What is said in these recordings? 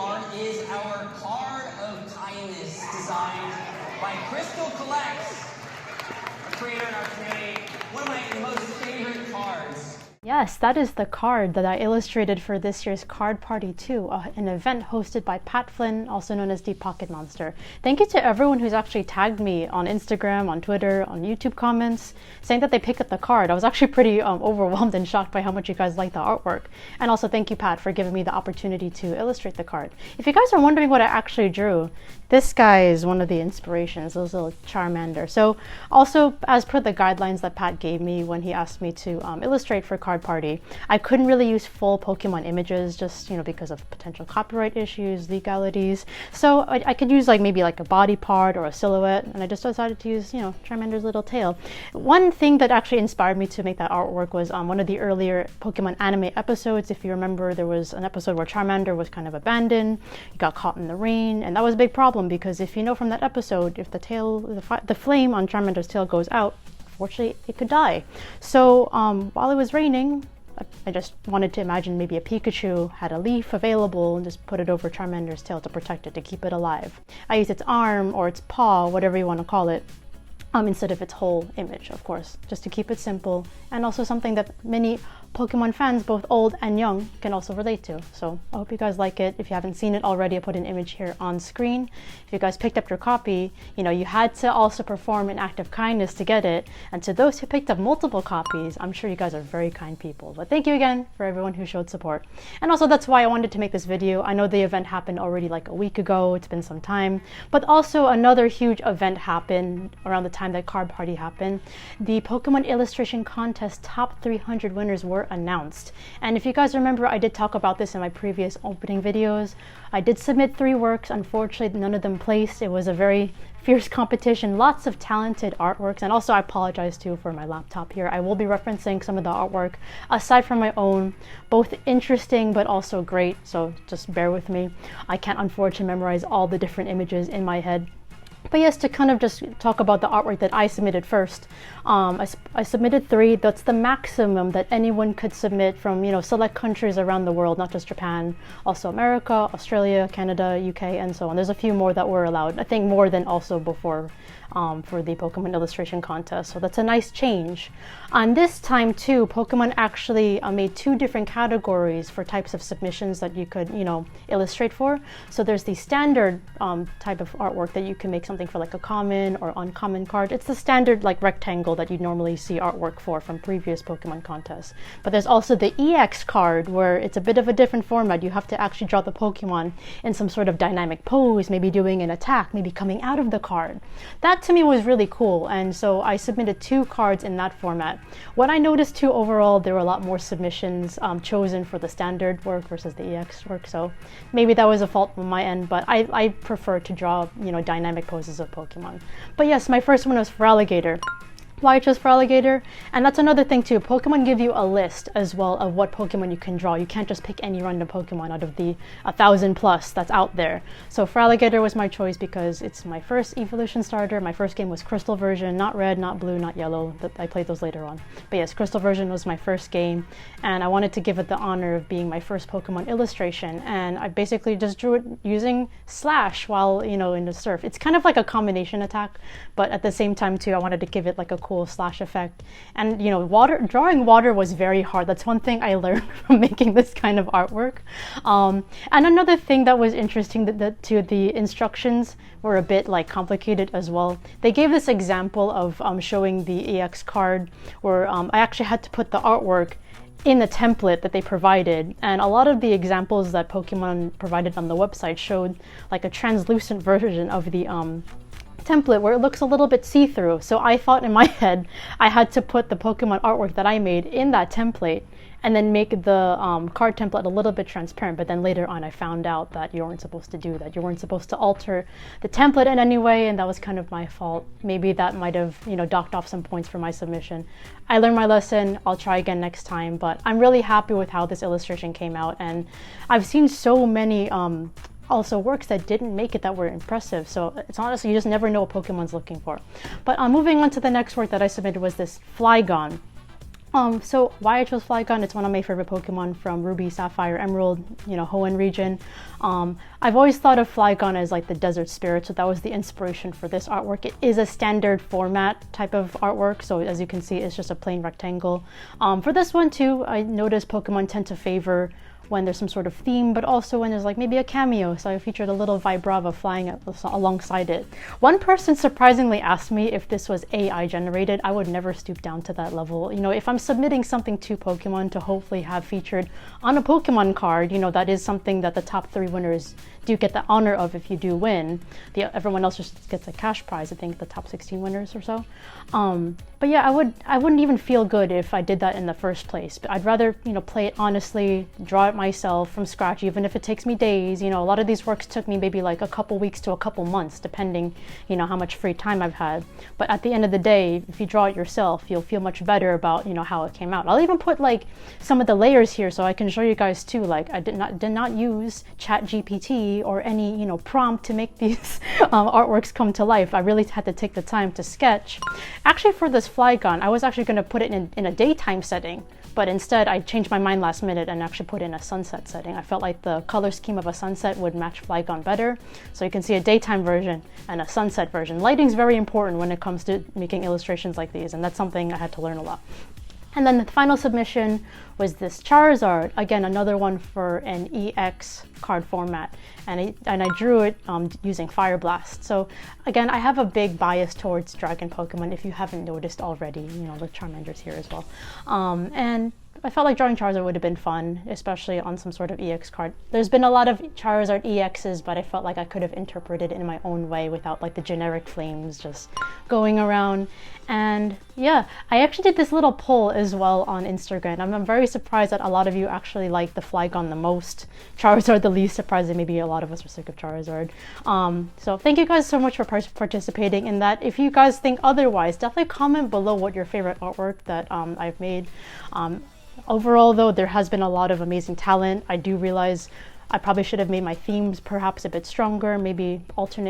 art is our card of kindness designed by KrystalKollectz, a creator in our community, one of my most favorite cards. Yes, that is the card that I illustrated for this year's Card Party 2, an event hosted by Flynn, also known as the Pocket Monster. Thank you to everyone who's actually tagged me on Instagram, on Twitter, on YouTube comments, saying that they picked up the card. I was actually pretty overwhelmed and shocked by how much you guys like the artwork. And also thank you, Pat, for giving me the opportunity to illustrate the card. If you guys are wondering what I actually drew, this guy is one of the inspirations, this little Charmander. So also, as per the guidelines that Pat gave me when he asked me to illustrate for Card Party, I couldn't really use full Pokemon images just, because of potential copyright issues, legalities. So I could use maybe a body part or a silhouette, and I just decided to use, Charmander's little tail. One thing that actually inspired me to make that artwork was one of the earlier Pokemon anime episodes. If you remember, there was an episode where Charmander was kind of abandoned, he got caught in the rain, and that was a big problem because if you know from that episode, if the flame on Charmander's tail goes out, unfortunately it could die. So while it was raining, I just wanted to imagine maybe a Pikachu had a leaf available and just put it over Charmander's tail to protect it, to keep it alive. I used its arm or its paw, whatever you want to call it, instead of its whole image, of course, just to keep it simple, and also something that many Pokemon fans, both old and young, can also relate to. So I hope you guys like it. If you haven't seen it already, I put an image here on screen. If you guys picked up your copy, you had to also perform an act of kindness to get it. And to those who picked up multiple copies, I'm sure you guys are very kind people. But thank you again for everyone who showed support. And also that's why I wanted to make this video. I know the event happened already a week ago. It's been some time. But also another huge event happened around the time that Card Party happened. The Pokemon Illustration Contest top 300 winners were announced. And if you guys remember, I did talk about this in my previous opening videos. I did submit 3 works. Unfortunately, none of them placed. It was a very fierce competition, lots of talented artworks, and also I apologize too for my laptop here. I will be referencing some of the artwork aside from my own, both interesting but also great, so just bear with me. I can't unfortunately memorize all the different images in my head. But yes, to kind of just talk about the artwork that I submitted first, I submitted 3. That's the maximum that anyone could submit from, select countries around the world, not just Japan, also America, Australia, Canada, UK, and so on. There's a few more that were allowed, I think more than also before for the Pokemon Illustration Contest. So that's a nice change. On this time too, Pokemon actually made 2 different categories for types of submissions that you could, illustrate for. So there's the standard type of artwork that you can make something for a common or uncommon card. It's the standard rectangle that you normally see artwork for from previous Pokemon contests. But there's also the EX card where it's a bit of a different format. You have to actually draw the Pokemon in some sort of dynamic pose, maybe doing an attack, maybe coming out of the card. That to me was really cool, and so I submitted 2 cards in that format. What I noticed too overall, there were a lot more submissions chosen for the standard work versus the EX work, so maybe that was a fault on my end, but I prefer to draw dynamic poses of Pokemon. But yes, my first one was for Alligator. Why I chose for Alligator, and that's another thing too. Pokemon give you a list as well of what Pokemon you can draw. You can't just pick any random Pokemon out of the 1,000 plus that's out there. So for Alligator was my choice because it's my first evolution starter. My first game was Crystal version, not red, not blue, not yellow. I played those later on. But yes, Crystal version was my first game, and I wanted to give it the honor of being my first Pokemon illustration. And I basically just drew it using Slash while in the surf. It's kind of like a combination attack, but at the same time too, I wanted to give it a cool slash effect. And drawing water was very hard. That's one thing I learned from making this kind of artwork. And another thing that was interesting, the instructions were a bit complicated as well. They gave this example of showing the EX card where I actually had to put the artwork in the template that they provided, and a lot of the examples that Pokemon provided on the website showed a translucent version of the template where it looks a little bit see-through. So I thought in my head I had to put the Pokemon artwork that I made in that template and then make the card template a little bit transparent. But then later on I found out that you weren't supposed to do that. You weren't supposed to alter the template in any way, and that was kind of my fault. Maybe that might have docked off some points for my submission. I learned my lesson. I'll try again next time, but I'm really happy with how this illustration came out, and I've seen so many also works that didn't make it that were impressive. So it's honestly, you just never know what Pokemon's looking for. But moving on to the next work that I submitted was this Flygon. So why I chose Flygon, it's one of my favorite Pokemon from Ruby, Sapphire, Emerald, Hoenn region. I've always thought of Flygon as like the desert spirit, so that was the inspiration for this artwork. It is a standard format type of artwork, so as you can see, it's just a plain rectangle. For this one too, I noticed Pokemon tend to favor when there's some sort of theme, but also when there's like maybe a cameo. So I featured a little Vibrava flying alongside it. One person surprisingly asked me if this was AI generated. I would never stoop down to that level. If I'm submitting something to Pokemon to hopefully have featured on a Pokemon card, that is something that the top 3 winners do get the honor of if you do win. Everyone else just gets a cash prize, I think the top 16 winners or so. But yeah, I wouldn't even feel good if I did that in the first place. But I'd rather, play it honestly, draw it myself from scratch, even if it takes me days. A lot of these works took me maybe like a couple weeks to a couple months, depending, how much free time I've had. But at the end of the day, if you draw it yourself, you'll feel much better about, how it came out. I'll even put like some of the layers here so I can show you guys too. Like I did not use ChatGPT or any, prompt to make these artworks come to life. I really had to take the time to sketch. Actually, for this Flygon, I was actually going to put it in a daytime setting, but instead I changed my mind last minute and actually put it in a sunset setting. I felt like the color scheme of a sunset would match Flygon better. So you can see a daytime version and a sunset version. Lighting's very important when it comes to making illustrations like these, and that's something I had to learn a lot. And then the final submission was this Charizard, again another one for an EX card format, and I drew it using Fire Blast. So again, I have a big bias towards Dragon Pokemon, if you haven't noticed already. The Charmander's here as well, and I felt like drawing Charizard would have been fun, especially on some sort of EX card. There's been a lot of Charizard EXs, but I felt like I could have interpreted it in my own way without like the generic flames just going around. And yeah, I actually did this little poll as well on Instagram. I'm very surprised that a lot of you actually like the Flygon the most, Charizard the least. Surprising, maybe a lot of us are sick of Charizard. So thank you guys so much for participating in that. If you guys think otherwise, definitely comment below what your favorite artwork that I've made. Overall though, there has been a lot of amazing talent. I do realize I probably should have made my themes perhaps a bit stronger, maybe alter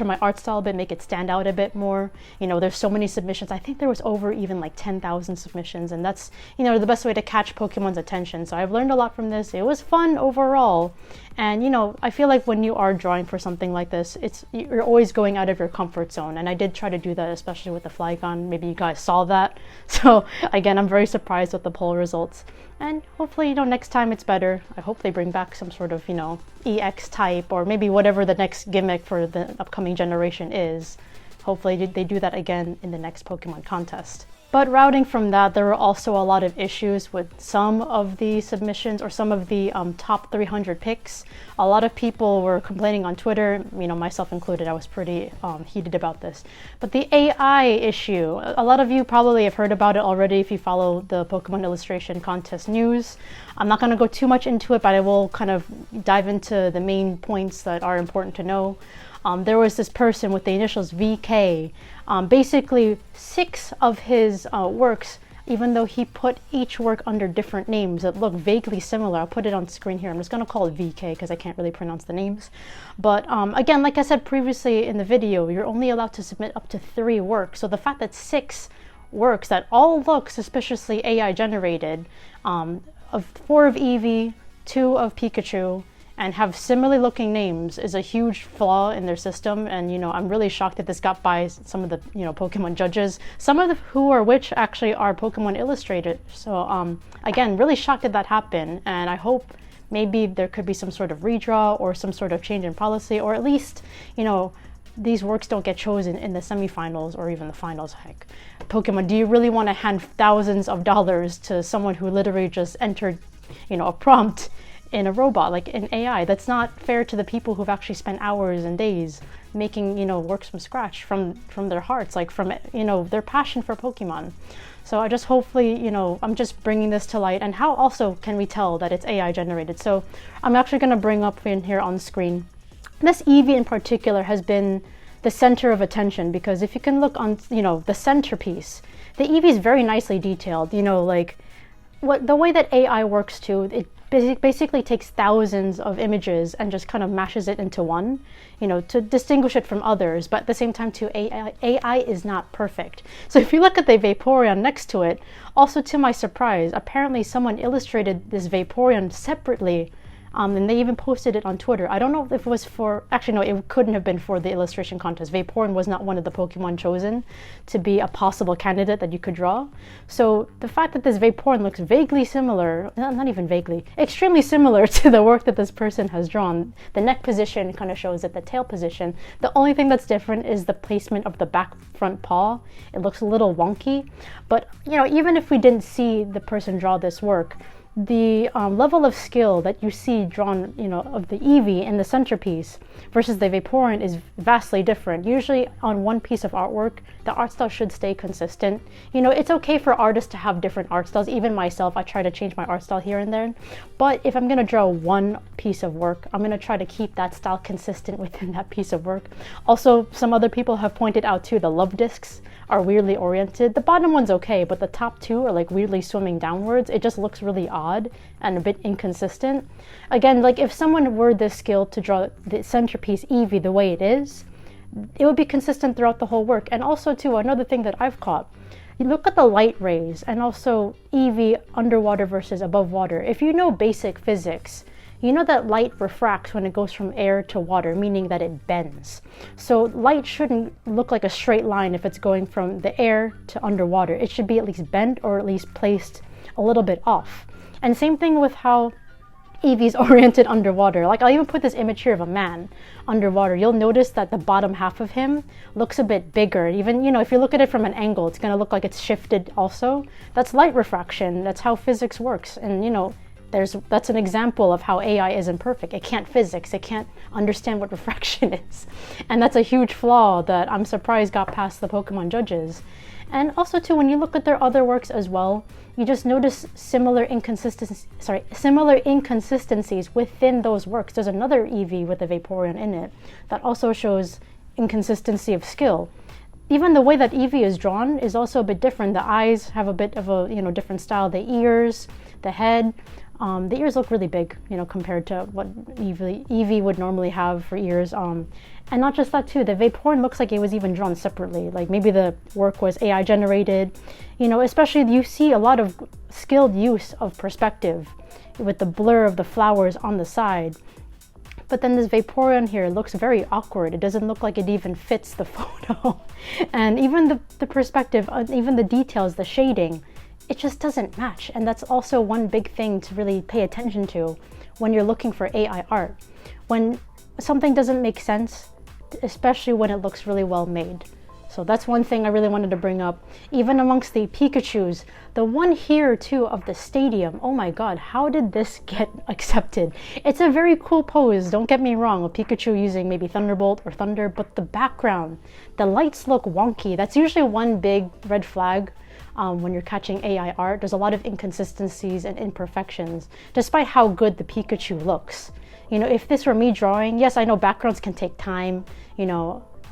my art style a bit, make it stand out a bit more. There's so many submissions. I think there was over even like 10,000 submissions, and that's, the best way to catch Pokemon's attention. So I've learned a lot from this. It was fun overall. And, I feel like when you are drawing for something like this, you're always going out of your comfort zone. And I did try to do that, especially with the Flygon. Maybe you guys saw that. So again, I'm very surprised with the poll results. And hopefully, next time it's better. I hope they bring back some sort of, EX type, or maybe whatever the next gimmick for the upcoming generation is. Hopefully they do that again in the next Pokemon contest. But routing from that, there were also a lot of issues with some of the submissions or some of the top 300 picks. A lot of people were complaining on Twitter, myself included. I was pretty heated about this. But the AI issue, a lot of you probably have heard about it already if you follow the Pokemon Illustration Contest news. I'm not going to go too much into it, but I will kind of dive into the main points that are important to know. There was this person with the initials VK. Basically, 6 of his works, even though he put each work under different names that look vaguely similar. I'll put it on screen here. I'm just going to call it VK because I can't really pronounce the names. But again, like I said previously in the video, you're only allowed to submit up to 3 works. So the fact that 6 works that all look suspiciously AI generated, of 4 of Eevee, 2 of Pikachu, and have similarly looking names is a huge flaw in their system. And I'm really shocked that this got by some of the Pokemon judges, some of who are which actually are Pokemon Illustrated. So again, really shocked that happened, and I hope maybe there could be some sort of redraw or some sort of change in policy, or at least these works don't get chosen in the semifinals or even the finals. Heck, Pokemon, do you really want to hand thousands of dollars to someone who literally just entered a prompt in a robot, like an AI? That's not fair to the people who've actually spent hours and days making, works from scratch, from their hearts, like from, their passion for Pokemon. So I just hopefully, I'm just bringing this to light. And how also can we tell that it's AI generated? So I'm actually going to bring up in here on screen. This Eevee in particular has been the center of attention, because if you can look on, the centerpiece, the Eevee is very nicely detailed, like the way that AI works too. basically takes thousands of images and just kind of mashes it into one, to distinguish it from others. But at the same time, too, AI is not perfect. So if you look at the Vaporeon next to it, also to my surprise, apparently someone illustrated this Vaporeon separately. And they even posted it on Twitter. I don't know if it was for, actually no, it couldn't have been for the illustration contest. Vaporeon was not one of the Pokemon chosen to be a possible candidate that you could draw. So the fact that this Vaporeon looks vaguely similar, not even vaguely, extremely similar to the work that this person has drawn. The neck position kind of shows it, the tail position. The only thing that's different is the placement of the back front paw. It looks a little wonky. But, even if we didn't see the person draw this work, the level of skill that you see drawn, of the Eevee in the centerpiece versus the Vaporeon is vastly different. Usually on one piece of artwork, the art style should stay consistent. It's okay for artists to have different art styles. Even myself, I try to change my art style here and there. But if I'm going to draw one piece of work, I'm going to try to keep that style consistent within that piece of work. Also, some other people have pointed out too, the love discs are weirdly oriented. The bottom one's okay, but the top two are like weirdly swimming downwards. It just looks really odd and a bit inconsistent. Again, like if someone were this skilled to draw the centerpiece Eevee the way it is, it would be consistent throughout the whole work. And also too, another thing that I've caught, you look at the light rays and also Eevee underwater versus above water. If you know basic physics, you know that light refracts when it goes from air to water, meaning that it bends. So light shouldn't look like a straight line if it's going from the air to underwater. It should be at least bent or at least placed a little bit off. And same thing with how Eevee's oriented underwater. Like I'll even put this image here of a man underwater. You'll notice that the bottom half of him looks a bit bigger. Even, if you look at it from an angle, it's going to look like it's shifted also. That's light refraction. That's how physics works. And, that's an example of how AI isn't perfect. It can't physics. It can't understand what refraction is. And that's a huge flaw that I'm surprised got past the Pokemon judges. And also too, when you look at their other works as well, you just notice similar inconsistencies within those works. There's another Eevee with a Vaporeon in it that also shows inconsistency of skill. Even the way that Eevee is drawn is also a bit different. The eyes have a bit of a different style. The ears, the head. The ears look really big, compared to what Eevee would normally have for ears. And not just that too, the Vaporeon looks like it was even drawn separately. Like maybe the work was AI generated. Especially you see a lot of skilled use of perspective with the blur of the flowers on the side. But then this Vaporeon here looks very awkward. It doesn't look like it even fits the photo. And even the perspective, even the details, the shading, it just doesn't match. And that's also one big thing to really pay attention to when you're looking for AI art. When something doesn't make sense, especially when it looks really well made. So that's one thing I really wanted to bring up. Even amongst the Pikachus, the one here too of the stadium, oh my god, how did this get accepted? It's a very cool pose, don't get me wrong, a Pikachu using maybe Thunderbolt or Thunder, but the background, the lights look wonky. That's usually one big red flag when you're catching AI art. There's a lot of inconsistencies and imperfections, despite how good the Pikachu looks. If this were me drawing, yes, I know backgrounds can take time,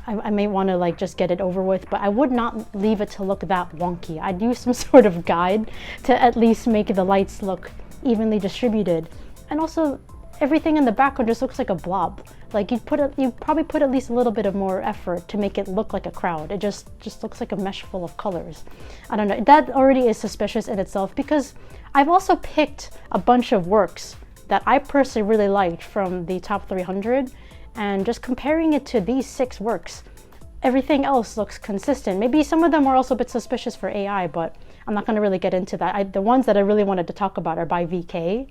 I may want to just get it over with, but I would not leave it to look that wonky. I'd use some sort of guide to at least make the lights look evenly distributed. And also, everything in the background just looks like a blob. Like you probably put at least a little bit of more effort to make it look like a crowd. It just looks like a mesh full of colors. I don't know, that already is suspicious in itself, because I've also picked a bunch of works that I personally really liked from the top 300, and just comparing it to these 6 works, everything else looks consistent. Maybe some of them are also a bit suspicious for AI, but I'm not going to really get into that. The ones that I really wanted to talk about are by VK.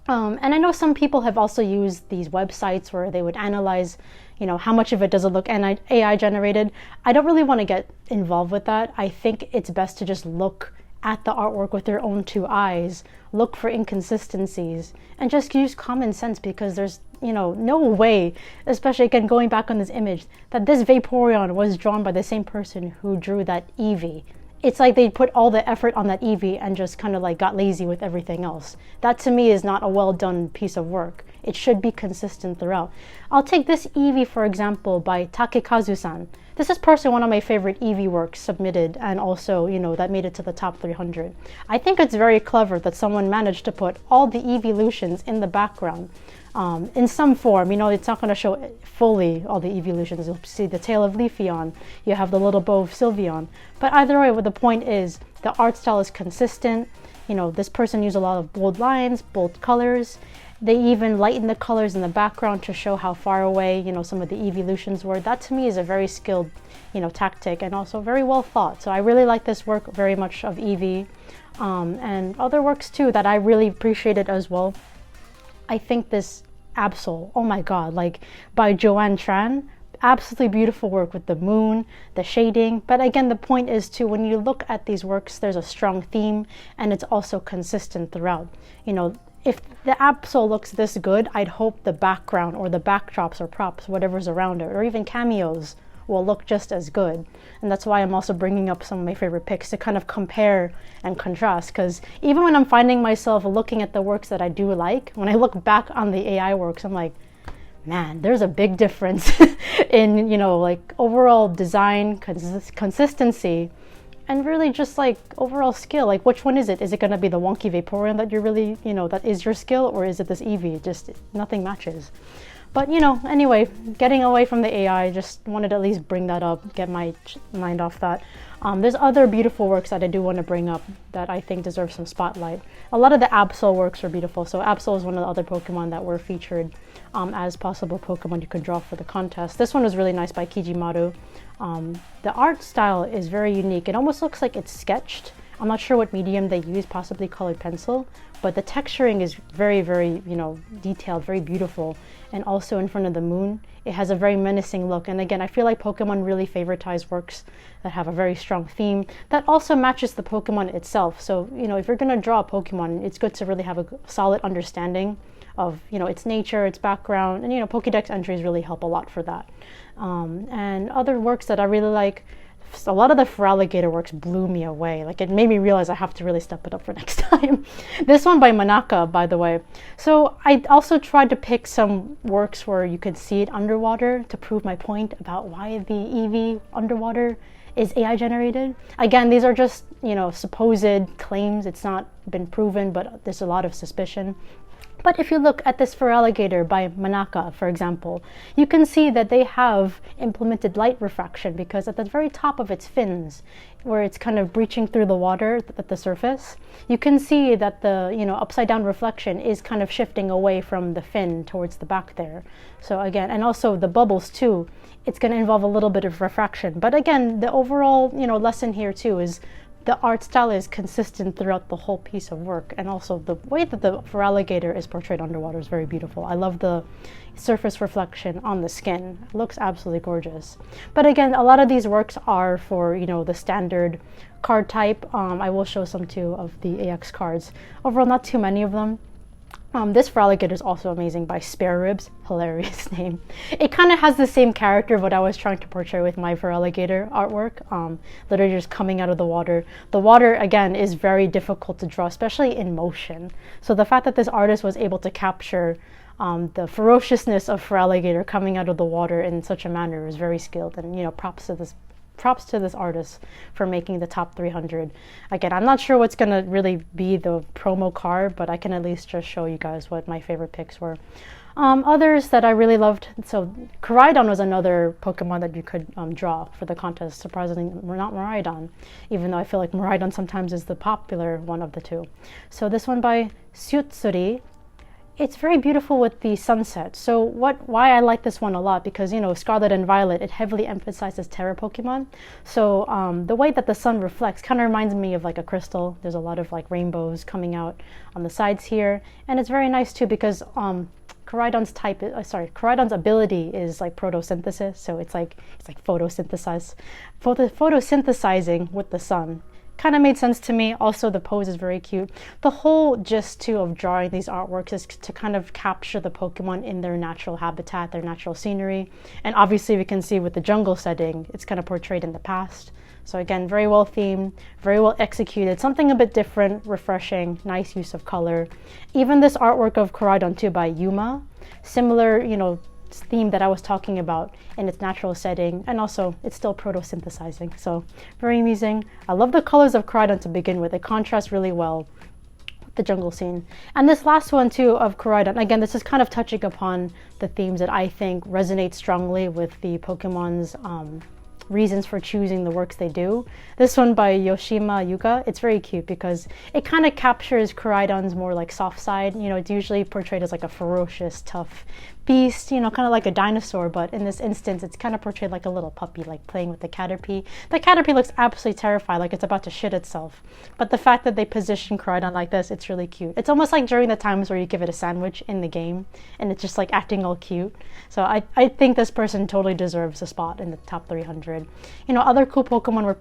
And I know some people have also used these websites where they would analyze, how much of it does it look AI generated. I don't really want to get involved with that. I think it's best to just look at the artwork with your own 2 eyes, look for inconsistencies, and just use common sense, because there's, no way, especially again going back on this image, that this Vaporeon was drawn by the same person who drew that Eevee. It's like they put all the effort on that Eevee and just kind of got lazy with everything else. That to me is not a well done piece of work. It should be consistent throughout. I'll take this Eevee, for example, by Takekazu-san. This is personally one of my favorite Eevee works submitted, and also, that made it to the top 300. I think it's very clever that someone managed to put all the evolutions in the background in some form. It's not going to show fully all the evolutions. You'll see the tail of Leafeon, you have the little bow of Sylveon. But either way, what the point is, the art style is consistent. This person used a lot of bold lines, bold colors. They even lighten the colors in the background to show how far away, some of the evolutions were. That to me is a very skilled, tactic, and also very well thought. So I really like this work very much of Eevee, and other works too that I really appreciated as well. I think this Absol, oh my god, like by Joanne Tran, absolutely beautiful work with the moon, the shading. But again, the point is too, when you look at these works, there's a strong theme, and it's also consistent throughout. If the Absol looks this good, I'd hope the background or the backdrops or props, whatever's around it, or even cameos, will look just as good. And that's why I'm also bringing up some of my favorite picks to kind of compare and contrast, because even when I'm finding myself looking at the works that I do like, when I look back on the AI works, I'm like, man, there's a big difference in, like overall design, consistency, and really just like overall skill. Like, which one is it? Is it going to be the wonky Vaporeon that you're really, that is your skill, or is it this Eevee? Just nothing matches. But anyway, getting away from the AI, just wanted to at least bring that up, get my mind off that. There's other beautiful works that I do want to bring up that I think deserve some spotlight. A lot of the Absol works are beautiful. So Absol is one of the other Pokemon that were featured as possible Pokemon you could draw for the contest. This one was really nice by Kijimaru. The art style is very unique. It almost looks like it's sketched. I'm not sure what medium they use, possibly colored pencil, but the texturing is very, very, detailed, very beautiful. And also in front of the moon, it has a very menacing look. And again, I feel like Pokemon really favoritize works that have a very strong theme that also matches the Pokemon itself. So, if you're going to draw a Pokemon, it's good to really have a solid understanding of, its nature, its background, and, Pokédex entries really help a lot for that. And other works that I really like, a lot of the Feraligatr works blew me away. Like, it made me realize I have to really step it up for next time. This one by Manaka, by the way. So I also tried to pick some works where you could see it underwater to prove my point about why the Eevee underwater is AI generated. Again, these are just, supposed claims. It's not been proven, but there's a lot of suspicion. But if you look at this Feraligatr by Manaka, for example, you can see that they have implemented light refraction, because at the very top of its fins, where it's kind of breaching through the water at the surface, you can see that the upside down reflection is kind of shifting away from the fin towards the back there. So again, and also the bubbles too, it's going to involve a little bit of refraction. But again, the overall lesson here too is the art style is consistent throughout the whole piece of work, and also the way that the Feraligatr is portrayed underwater is very beautiful. I love the surface reflection on the skin. It looks absolutely gorgeous. But again, a lot of these works are for the standard card type. I will show some too of the AX cards. Overall, not too many of them. This Feraligatr is also amazing by Spare Ribs. Hilarious name. It kind of has the same character of what I was trying to portray with my Feraligatr artwork. Literally just coming out of the water. The water, again, is very difficult to draw, especially in motion. So the fact that this artist was able to capture the ferociousness of Feraligatr coming out of the water in such a manner is very skilled. And, props to this artist for making the top 300. Again, I'm not sure what's going to really be the promo card, but I can at least just show you guys what my favorite picks were. Others that I really loved, so Koraidon was another Pokemon that you could draw for the contest. Surprisingly, not Miraidon, even though I feel like Miraidon sometimes is the popular one of the two. So this one by Tsutsuri. It's very beautiful with the sunset. So why I like this one a lot, because Scarlet and Violet, it heavily emphasizes Terra Pokemon. So the way that the sun reflects kind of reminds me of like a crystal. There's a lot of like rainbows coming out on the sides here, and it's very nice too because Koraidon's ability is like photosynthesis. So it's like photosynthesizing with the sun. kind of made sense to me. Also, the pose is very cute. The whole gist too of drawing these artworks is to kind of capture the Pokemon in their natural habitat, their natural scenery. And obviously we can see with the jungle setting, it's kind of portrayed in the past. So again, very well themed, very well executed, something a bit different, refreshing, nice use of color. Even this artwork of Koraidon 2 by Yuma, similar, you know, theme that I was talking about in its natural setting, and also it's still proto-synthesizing, so very amusing. I love the colors of Koraidon to begin with. It contrasts really well with the jungle scene. And this last one too of Koraidon, again, this is kind of touching upon the themes that I think resonate strongly with the Pokemon's reasons for choosing the works they do. This one by Yoshima Yuka, it's very cute because it kind of captures Koraidon's more like soft side. You know, it's usually portrayed as like a ferocious, tough beast, you know, kind of like a dinosaur, but in this instance it's kind of portrayed like a little puppy, like playing with the Caterpie. The Caterpie looks absolutely terrified, like it's about to shit itself. But the fact that they position Koraidon like this, it's really cute. It's almost like during the times where you give it a sandwich in the game and it's just like acting all cute. So I think this person totally deserves a spot in the top 300. You know, other cool Pokemon were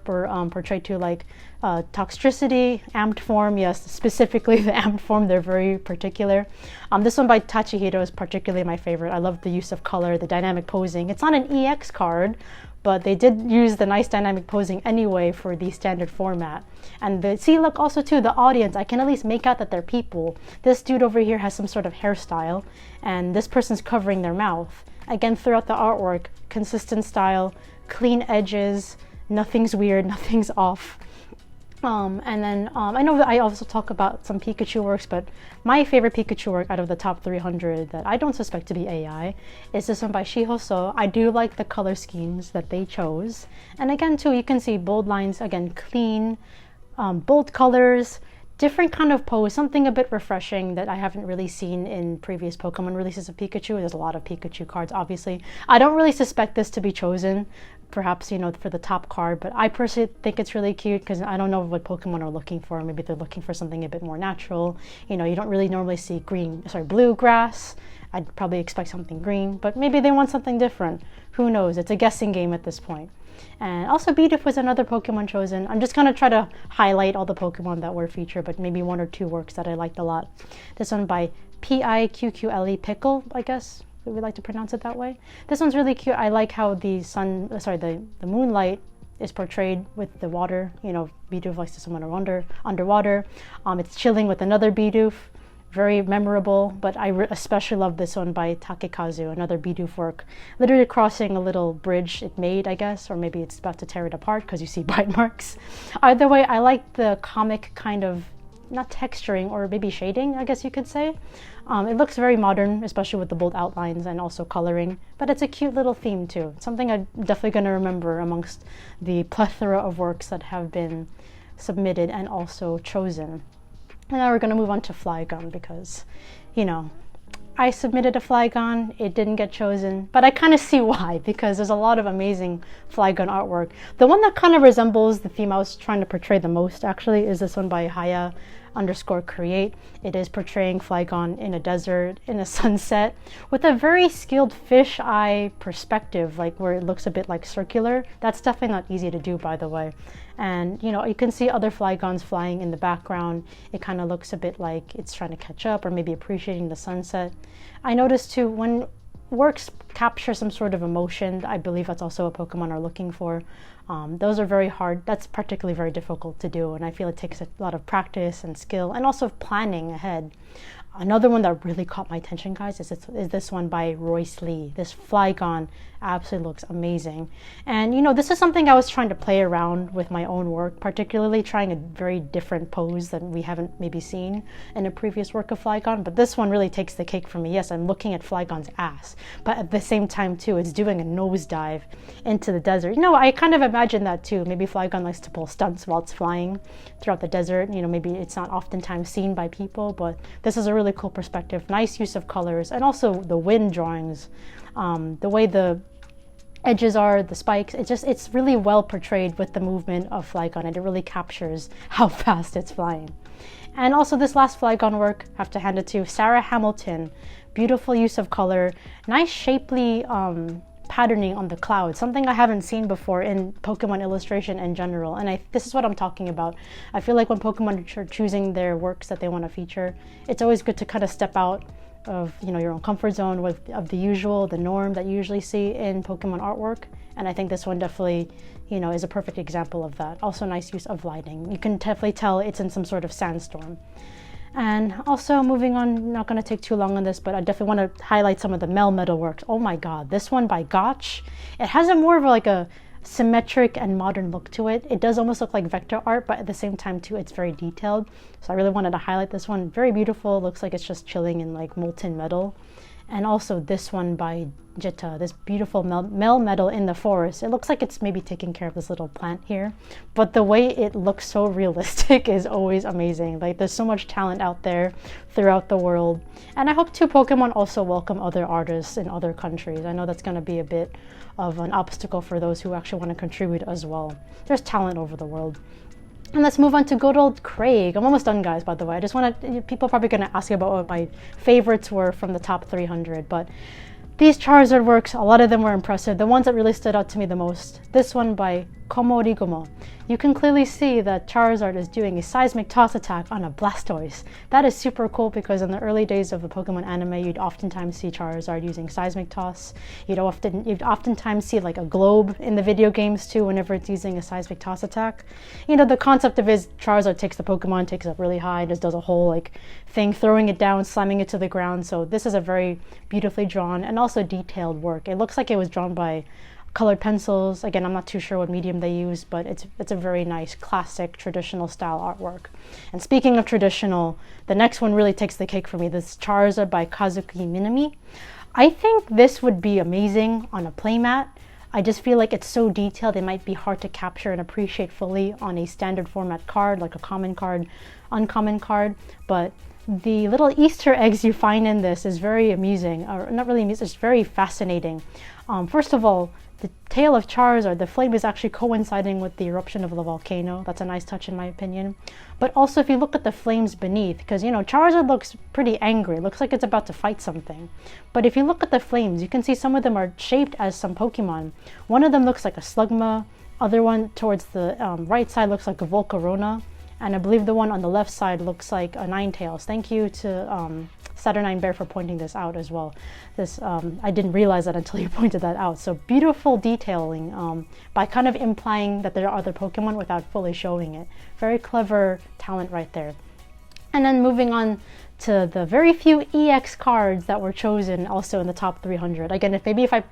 portrayed too, like Toxtricity, Amped Form. Yes, specifically the Amped Form, they're very particular. This one by Tachihito is particularly my favorite. I love the use of color, the dynamic posing. It's not an EX card, but they did use the nice dynamic posing anyway for the standard format. And see, look, also too, the audience, I can at least make out that they're people. This dude over here has some sort of hairstyle, and this person's covering their mouth. Again, throughout the artwork, consistent style, clean edges, nothing's weird, nothing's off. And then I know that I also talk about some Pikachu works, but my favorite Pikachu work out of the top 300 that I don't suspect to be AI is this one by Shihoso. I do like the color schemes that they chose. And again, too, you can see bold lines, again, clean, bold colors, different kind of pose, something a bit refreshing that I haven't really seen in previous Pokemon releases of Pikachu. There's a lot of Pikachu cards, obviously. I don't really suspect this to be chosen, perhaps, you know, for the top card, but I personally think it's really cute because I don't know what Pokemon are looking for. Maybe they're looking for something a bit more natural. You know, you don't really normally see blue grass. I'd probably expect something green, but maybe they want something different. Who knows? It's a guessing game at this point. And also Bidoof was another Pokemon chosen. I'm just going to try to highlight all the Pokemon that were featured, but maybe one or two works that I liked a lot. This one by Piqqle, Pickle, I guess we would like to pronounce it that way. This one's really cute. I like how the the moonlight is portrayed with the water. You know, Bidoof likes to swim underwater. It's chilling with another Bidoof. Very memorable, but I especially love this one by Takekazu, another Bidoof work. Literally crossing a little bridge it made, I guess, or maybe it's about to tear it apart because you see bite marks. Either way, I like the comic kind of, not texturing, or maybe shading, I guess you could say. It looks very modern, especially with the bold outlines and also coloring, but it's a cute little theme too. Something I'm definitely going to remember amongst the plethora of works that have been submitted and also chosen. And now we're going to move on to Flygon because, you know, I submitted a Flygon, it didn't get chosen, but I kind of see why, because there's a lot of amazing Flygon artwork. The one that kind of resembles the theme I was trying to portray the most, actually, is this one by Haya_create. It is portraying Flygon in a desert, in a sunset, with a very skilled fish eye perspective, like where it looks a bit like circular. That's definitely not easy to do, by the way. And, you know, you can see other Flygons flying in the background. It kind of looks a bit like it's trying to catch up or maybe appreciating the sunset. I noticed too, when works capture some sort of emotion, I believe that's also what Pokemon are looking for. Those are very hard. That's particularly very difficult to do, and I feel it takes a lot of practice and skill and also planning ahead. Another one that really caught my attention, guys, is this one by Royce Lee. This Flygon absolutely looks amazing. And, you know, this is something I was trying to play around with my own work, particularly trying a very different pose that we haven't maybe seen in a previous work of Flygon. But this one really takes the cake for me. Yes, I'm looking at Flygon's ass, but at the same time, too, it's doing a nosedive into the desert. You know, I kind of imagine that, too. Maybe Flygon likes to pull stunts while it's flying throughout the desert. You know, maybe it's not oftentimes seen by people, but this is a really cool perspective. Nice use of colors, and also the wind drawings, the way the edges are, the spikes, it's really well portrayed with the movement of Flygon, and it really captures how fast it's flying. And also this last Flygon work, have to hand it to Sarah Hamilton. Beautiful use of color, nice shapely patterning on the cloud, something I haven't seen before in Pokemon illustration in general. And this is what I'm talking about. I feel like when Pokemon are choosing their works that they want to feature, it's always good to kind of step out of, you know, your own comfort zone of the usual, the norm that you usually see in Pokemon artwork. And I think this one definitely, you know, is a perfect example of that. Also nice use of lighting. You can definitely tell it's in some sort of sandstorm. And also moving on, not going to take too long on this, but I definitely want to highlight some of the Melmetal works. Oh my god, this one by Gotch, it has a more of like a symmetric and modern look to it. It does almost look like vector art, but at the same time too, it's very detailed. So I really wanted to highlight this one. Very beautiful, looks like it's just chilling in like molten metal. And also this one by Jitta, this beautiful Melmetal in the forest. It looks like it's maybe taking care of this little plant here, but the way it looks so realistic is always amazing. Like there's so much talent out there throughout the world. And I hope too Pokemon also welcome other artists in other countries. I know that's going to be a bit of an obstacle for those who actually want to contribute as well. There's talent over the world. And let's move on to good old Craig. I'm almost done, guys, by the way. I just want to, people are probably going to ask about what my favorites were from the top 300, but these Charizard works, a lot of them were impressive. The ones that really stood out to me the most, this one by Komorigomo. You can clearly see that Charizard is doing a seismic toss attack on a Blastoise. That is super cool because in the early days of the Pokemon anime, you'd oftentimes see Charizard using seismic toss. You'd oftentimes see like a globe in the video games too whenever it's using a seismic toss attack. You know, the concept of it is Charizard takes the Pokemon, takes it up really high, just does a whole like thing, throwing it down, slamming it to the ground. So this is a very beautifully drawn and also detailed work. It looks like it was drawn by colored pencils. Again, I'm not too sure what medium they use, but it's a very nice classic traditional style artwork. And speaking of traditional, the next one really takes the cake for me. This Charizard by Kazuki Minami. I think this would be amazing on a playmat. I just feel like it's so detailed, it might be hard to capture and appreciate fully on a standard format card, like a common card, uncommon card, but the little Easter eggs you find in this is very amusing, or not really amusing, it's very fascinating. First of all, the tail of Charizard, the flame is actually coinciding with the eruption of the volcano. That's a nice touch in my opinion. But also if you look at the flames beneath, because you know, Charizard looks pretty angry. It looks like it's about to fight something. But if you look at the flames, you can see some of them are shaped as some Pokemon. One of them looks like a Slugma. Other one towards the right side looks like a Volcarona. And I believe the one on the left side looks like a Ninetales. Thank you to Saturnine Bear for pointing this out as well. This I didn't realize that until you pointed that out. So beautiful detailing by kind of implying that there are other Pokemon without fully showing it. Very clever talent right there. And then moving on to the very few EX cards that were chosen also in the top 300. Again, if I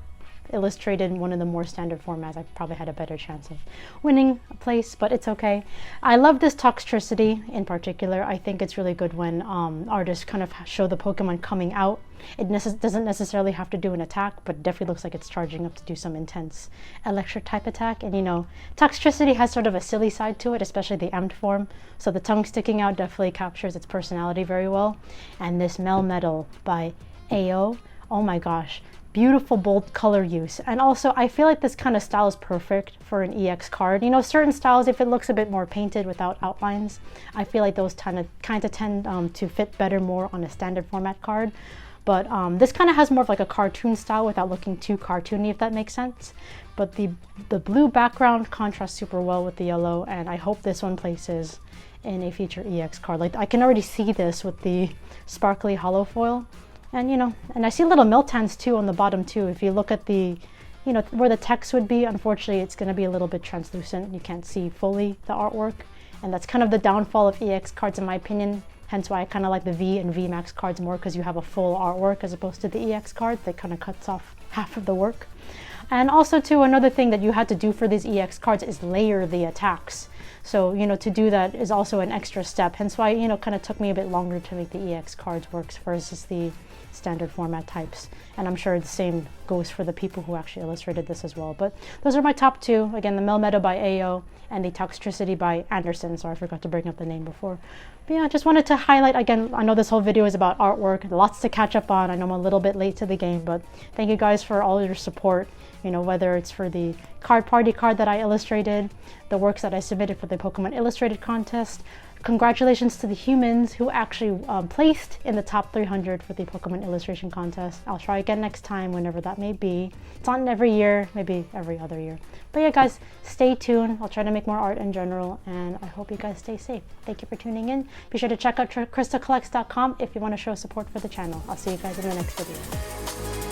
illustrated in one of the more standard formats, I probably had a better chance of winning a place, but it's okay. I love this Toxtricity in particular. I think it's really good when artists kind of show the Pokemon coming out. It doesn't necessarily have to do an attack, but it definitely looks like it's charging up to do some intense electric type attack. And you know, Toxtricity has sort of a silly side to it, especially the amped form. So the tongue sticking out definitely captures its personality very well. And this Melmetal by AO, oh my gosh. Beautiful bold color use. And also I feel like this kind of style is perfect for an EX card. You know, certain styles, if it looks a bit more painted without outlines, I feel like those kind of tend to fit better more on a standard format card. But this kind of has more of like a cartoon style without looking too cartoony, if that makes sense. But the blue background contrasts super well with the yellow, and I hope this one places in a future EX card. Like I can already see this with the sparkly hollow foil. And you know, and I see little Miltans too on the bottom too. If you look at the, you know, where the text would be, unfortunately it's going to be a little bit translucent. You can't see fully the artwork. And that's kind of the downfall of EX cards in my opinion. Hence why I kind of like the V and VMAX cards more, because you have a full artwork as opposed to the EX card that kind of cuts off half of the work. And also too, another thing that you had to do for these EX cards is layer the attacks. So, you know, to do that is also an extra step. Hence why, you know, kind of took me a bit longer to make the EX cards works versus the standard format types. And I'm sure the same goes for the people who actually illustrated this as well. But those are my top two. Again, the Melmetal by AO and the Toxtricity by Anderson. So I forgot to bring up the name before. But yeah, just wanted to highlight, again, I know this whole video is about artwork, lots to catch up on. I know I'm a little bit late to the game, but thank you guys for all your support. You know, whether it's for the card party card that I illustrated, the works that I submitted for the Pokemon Illustrated Contest. Congratulations to the humans who actually placed in the top 300 for the Pokemon Illustration Contest. I'll try again next time whenever that that may be. It's on every year, maybe every other year. But yeah, guys, stay tuned. I'll try to make more art in general, and I hope you guys stay safe. Thank you for tuning in. Be sure to check out KrystalKollectz.com if you want to show support for the channel. I'll see you guys in the next video.